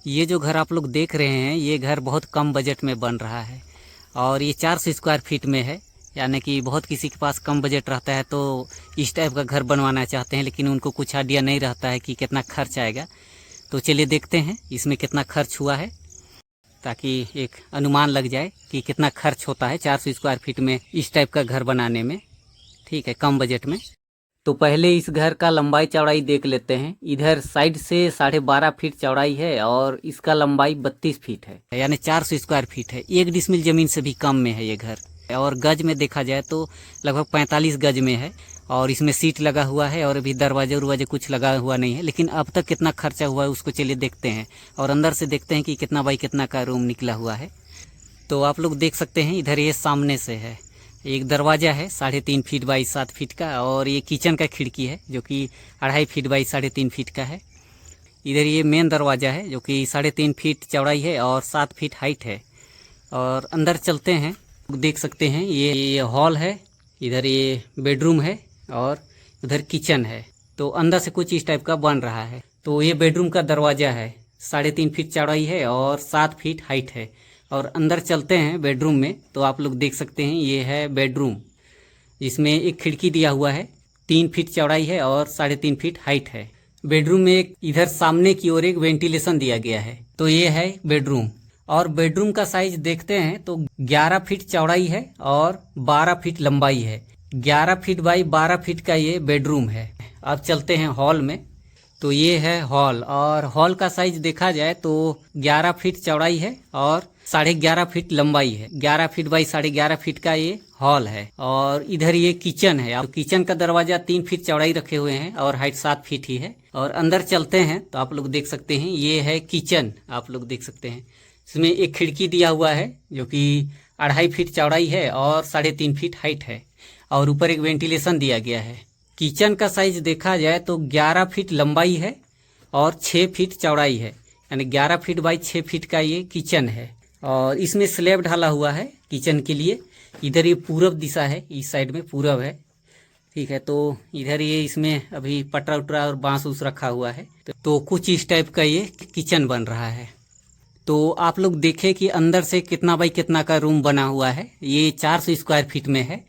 ये जो घर आप लोग देख रहे हैं ये घर बहुत कम बजट में बन रहा है और ये 400 स्क्वायर फीट में है। यानी कि बहुत किसी के पास कम बजट रहता है तो इस टाइप का घर बनवाना चाहते हैं, लेकिन उनको कुछ आइडिया नहीं रहता है कि कितना खर्च आएगा। तो चलिए देखते हैं इसमें कितना खर्च हुआ है, ताकि एक अनुमान लग जाए कि कितना खर्च होता है 400 स्क्वायर फीट में इस टाइप का घर बनाने में। ठीक है, कम बजट में। तो पहले इस घर का लंबाई चौड़ाई देख लेते हैं। इधर साइड से 12.5 फीट चौड़ाई है और इसका लंबाई 32 फीट है, यानी 400 स्क्वायर फीट है। 1 डिसमिल जमीन से भी कम में है ये घर। और गज में देखा जाए तो लगभग 45 गज में है और इसमें सीट लगा हुआ है और अभी दरवाजे उरवाजे कुछ लगा हुआ नहीं है। लेकिन अब तक कितना खर्चा हुआ है उसको चलिए देखते हैं और अंदर से देखते हैं कि कितना बाई कितना का रूम निकला हुआ है। तो आप लोग देख सकते हैं इधर ये सामने से है, एक दरवाज़ा है 3.5 फीट बाई 7 फीट का, और ये किचन का खिड़की है जो कि 2.5 फीट बाई 3.5 फीट का है। इधर ये मेन दरवाज़ा है जो कि 3.5 फीट चौड़ाई है और 7 फीट हाइट है। और अंदर चलते हैं, देख सकते हैं ये हॉल है, इधर ये बेडरूम है और उधर किचन है। तो अंदर से कुछ इस टाइप का बन रहा है। तो ये बेडरूम का दरवाज़ा है, 3.5 फीट चौड़ाई है और 7 फीट हाइट है। और अंदर चलते हैं बेडरूम में, तो आप लोग देख सकते हैं ये है बेडरूम, जिसमें एक खिड़की दिया हुआ है, 3 फीट चौड़ाई है और 3.5 फीट हाइट है। बेडरूम में एक इधर सामने की ओर एक वेंटिलेशन दिया गया है। तो ये है बेडरूम। और बेडरूम का साइज देखते हैं तो 11 फीट चौड़ाई है और 12 फीट लंबाई है। 11 फीट बाई 12 फीट का ये बेडरूम है। अब चलते हैं हॉल में। तो ये है हॉल, और हॉल का साइज देखा जाए तो 11 फीट चौड़ाई है और 11.5 फीट लंबाई है। 11 फीट बाई 11.5 फीट का ये हॉल है। और इधर ये किचन है। अब किचन का दरवाजा 3 फीट चौड़ाई रखे हुए हैं और हाइट 7 फीट ही है। और अंदर चलते हैं तो आप लोग देख सकते हैं ये है किचन। आप लोग देख सकते हैं इसमें एक खिड़की दिया हुआ है जो कि 2.5 फीट चौड़ाई है और 3.5 फीट हाइट है, और ऊपर एक वेंटिलेशन दिया गया है। किचन का साइज देखा जाए तो 11 फीट लंबाई है और 6 फीट चौड़ाई है, यानी 11 फीट बाई 6 फीट का ये किचन है। और इसमें स्लैब ढाला हुआ है किचन के लिए। इधर ये पूरब दिशा है, इस साइड में पूरब है। ठीक है, तो इधर ये इसमें अभी पटरा उटरा और बांस उस रखा हुआ है। तो कुछ इस टाइप का ये किचन बन रहा है। तो आप लोग देखें कि अंदर से कितना बाई कितना का रूम बना हुआ है। ये 400 स्क्वायर फीट में है,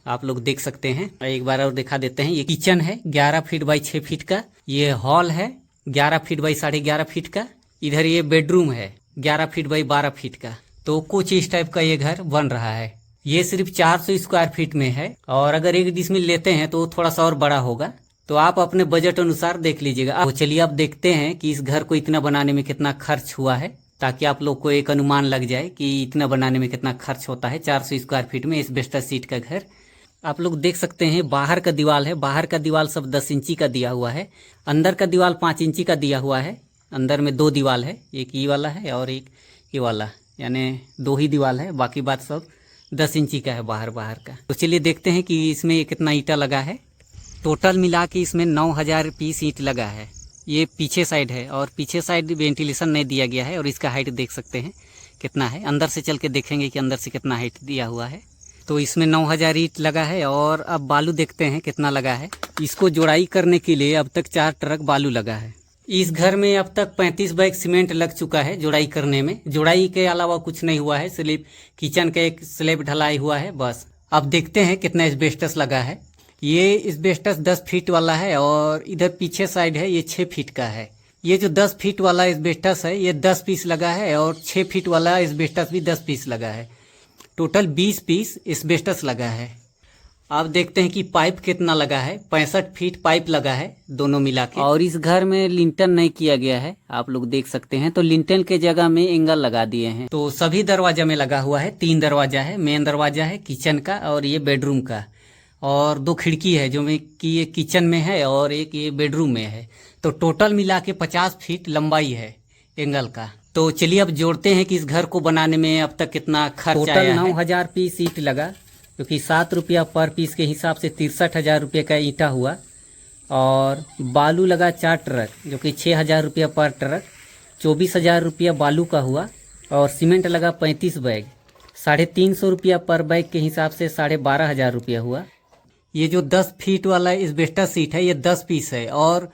आप लोग देख सकते हैं। एक बार और दिखा देते हैं। ये किचन है 11 फीट बाई 6 फीट का। ये हॉल है 11 फीट बाई 11.5 फीट का। इधर ये बेडरूम है 11 फीट बाई 12 फीट का। तो कुछ इस टाइप का ये घर बन रहा है। ये सिर्फ 400 स्क्वायर फीट में है, और अगर 1 डिसमिल लेते हैं तो थोड़ा सा और बड़ा होगा। तो आप अपने बजट अनुसार देख लीजिएगा। तो चलिए अब देखते हैं कि इस घर को इतना बनाने में कितना खर्च हुआ है, ताकि आप लोग को एक अनुमान लग जाए कि इतना बनाने में कितना खर्च होता है 400 स्क्वायर फीट में एस्बेस्टस सीट का घर। आप लोग देख सकते हैं बाहर का दीवार है, बाहर का दीवार सब 10 इंची का दिया हुआ है। अंदर का दीवार 5 इंची का दिया हुआ है। अंदर में 2 दीवार है, एक ये वाला है और एक ये वाला, यानी 2 ही दीवार है। बाकी बात सब 10 इंची का है बाहर का। तो चलिए देखते हैं कि इसमें कितना ईंटा लगा है। टोटल मिला के इसमें 9000 पीस ईंट लगा है। ये पीछे साइड है और पीछे साइड वेंटिलेशन नहीं दिया गया है। और इसका हाइट देख सकते हैं कितना है। अंदर से चल के देखेंगे कि अंदर से कितना हाइट दिया हुआ है। तो इसमें 9000 ईंट लगा है। और अब बालू देखते हैं कितना लगा है। इसको जोड़ाई करने के लिए अब तक 4 ट्रक बालू लगा है। इस घर में अब तक 35 बैग सीमेंट लग चुका है जोड़ाई करने में। जोड़ाई के अलावा कुछ नहीं हुआ है, सिर्फ किचन का एक स्लैब ढलाई हुआ है बस। अब देखते हैं कितना एस्बेस्टस लगा है। ये एस्बेस्टस 10 फीट वाला है और इधर पीछे साइड है ये 6 फीट का है। ये जो 10 फीट वाला एस्बेस्टस है ये 10 पीस लगा है, और 6 फीट वाला एस्बेस्टस भी 10 पीस लगा है। टोटल 20 पीस एस्बेस्टस लगा है। अब देखते हैं कि पाइप कितना लगा है। 65 फीट पाइप लगा है दोनों मिला के। और इस घर में लिंटन नहीं किया गया है, आप लोग देख सकते हैं। तो लिंटन के जगह में एंगल लगा दिए हैं। तो सभी दरवाजा में लगा हुआ है। 3 दरवाजा है, मेन दरवाजा है किचन का और ये बेडरूम का, और 2 खिड़की है जो में कि ये किचन में है और एक ये बेडरूम में है। तो टोटल मिला के 50 फीट लंबाई है एंगल का। तो चलिए अब जोड़ते हैं कि इस घर को बनाने में अब तक कितना खर्च आया है। 9000 पीस ईंट लगा, जो कि 7 रुपया पर पीस के हिसाब से 63,000 रुपये का ईंटा हुआ। और बालू लगा 4 ट्रक, जो कि 6000 रुपया पर ट्रक, 24,000 रुपया बालू का हुआ। और सीमेंट लगा 35 बैग, 350 रुपया पर बैग के हिसाब से 12,500 रुपया हुआ। ये जो 10 फीट वाला एस्बेस्टस सीट है ये 10 पीस है, और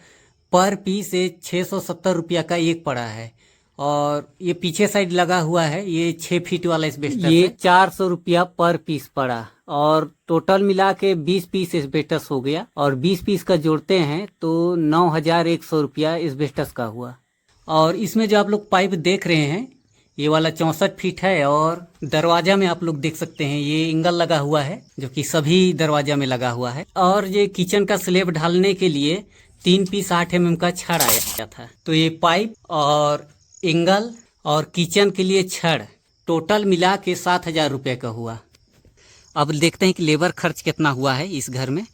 पर पीस 670 रुपया का एक पड़ा है। और ये पीछे साइड लगा हुआ है, ये 6 फीट वाला एस्बेस्टस ये 400 रुपया पर पीस पड़ा। और टोटल मिला के 20 पीस एस्बेस्टस हो गया, और 20 पीस का जोड़ते हैं तो 9,100 रुपया एस्बेस्टस का हुआ। और इसमें जो आप लोग पाइप देख रहे हैं ये वाला 64 फीट है, और दरवाजा में आप लोग देख सकते हैं ये एंगल लगा हुआ है जो कि सभी दरवाजा में लगा हुआ है। और ये किचन का स्लेब ढालने के लिए 3 पीस 8 mm का छड़ आया था। तो ये पाइप और एंगल और किचन के लिए छड़ टोटल मिला के 7,000 रुपये का हुआ। अब देखते हैं कि लेबर खर्च कितना हुआ है इस घर में।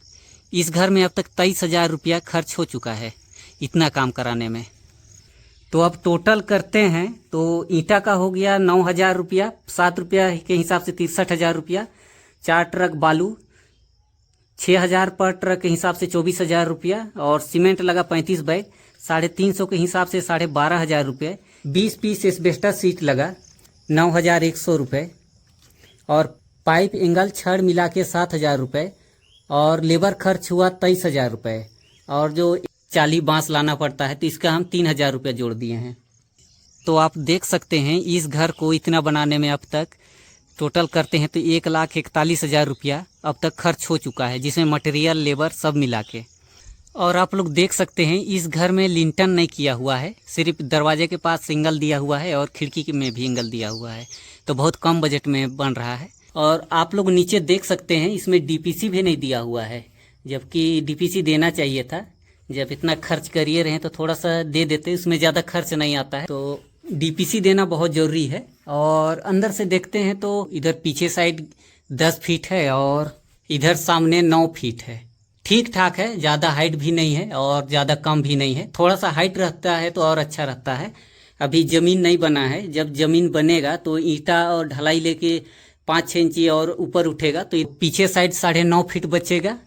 इस घर में अब तक 23,000 रुपया खर्च हो चुका है इतना काम कराने में। तो अब टोटल करते हैं तो ईंटा का हो गया 9,000 रुपया, 7 रुपया के हिसाब से 63,000 रुपया। 4 ट्रक बालू 6,000 पर ट्रक के हिसाब से 24,000 रुपया। और सीमेंट लगा 35 बैग 350 के हिसाब से 12,500 रुपये। 20 पीस एस्बेस्टस सीट लगा 9,100 रुपये। और पाइप एंगल छड़ मिला के 7,000 रुपये। और लेबर खर्च हुआ 23,000 रुपये। और जो 40 बांस लाना पड़ता है तो इसका हम 3,000 रुपये जोड़ दिए हैं। तो आप देख सकते हैं इस घर को इतना बनाने में अब तक टोटल करते हैं तो 1,41,000 रुपया अब तक खर्च हो चुका है, जिसमें मटेरियल लेबर सब मिला के। और आप लोग देख सकते हैं इस घर में लिंटन नहीं किया हुआ है, सिर्फ दरवाजे के पास सिंगल दिया हुआ है और खिड़की में भी एंगल दिया हुआ है। तो बहुत कम बजट में बन रहा है। और आप लोग नीचे देख सकते हैं इसमें डीपीसी भी नहीं दिया हुआ है, जबकि डीपीसी देना चाहिए था। जब इतना खर्च करिए रहे तो थोड़ा सा दे देते, उसमें ज़्यादा खर्च नहीं आता है। तो डीपीसी देना बहुत ज़रूरी है। और अंदर से देखते हैं तो इधर पीछे साइड 10 फीट है और इधर सामने 9 फीट है। ठीक ठाक है, ज़्यादा हाइट भी नहीं है और ज़्यादा कम भी नहीं है। थोड़ा सा हाइट रहता है तो और अच्छा रहता है। अभी ज़मीन नहीं बना है, जब ज़मीन बनेगा तो ईंटा और ढलाई लेके 5-6 इंची और ऊपर उठेगा तो पीछे साइड 9.5 फीट बचेगा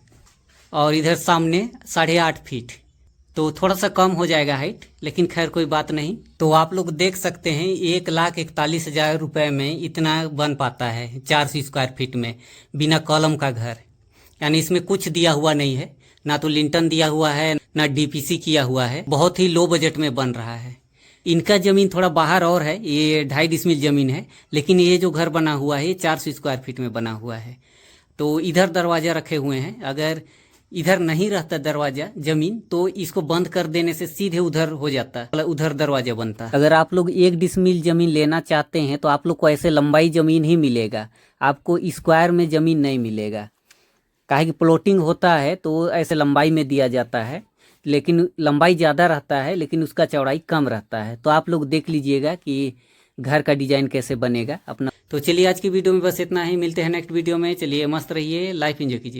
और इधर सामने 8.5 फीट, तो थोड़ा सा कम हो जाएगा हाइट, लेकिन खैर कोई बात नहीं। तो आप लोग देख सकते हैं 1,41,000 रुपये में इतना बन पाता है 400 स्क्वायर फीट में बिना कॉलम का घर। यानी इसमें कुछ दिया हुआ नहीं है, ना तो लिंटन दिया हुआ है ना डीपीसी किया हुआ है। बहुत ही लो बजट में बन रहा है। इनका ज़मीन थोड़ा बाहर और है, ये 2.5 डिसमिल ज़मीन है, लेकिन ये जो घर बना हुआ है ये 400 स्क्वायर फीट में बना हुआ है। तो इधर दरवाज़ा रखे हुए हैं, अगर इधर नहीं रहता दरवाजा ज़मीन तो इसको बंद कर देने से सीधे उधर हो जाता, उधर दरवाजा बनता। अगर आप लोग 1 डिसमिल ज़मीन लेना चाहते हैं तो आप लोग को ऐसे लंबाई ज़मीन ही मिलेगा, आपको स्क्वायर में ज़मीन नहीं मिलेगा। काहे कि प्लॉटिंग होता है तो ऐसे लंबाई में दिया जाता है, लेकिन लंबाई ज़्यादा रहता है लेकिन उसका चौड़ाई कम रहता है। तो आप लोग देख लीजिएगा कि घर का डिज़ाइन कैसे बनेगा अपना। तो चलिए आज की वीडियो में बस इतना ही, मिलते हैं नेक्स्ट वीडियो में। चलिए मस्त रहिए, लाइफ एंजॉय कीजिए।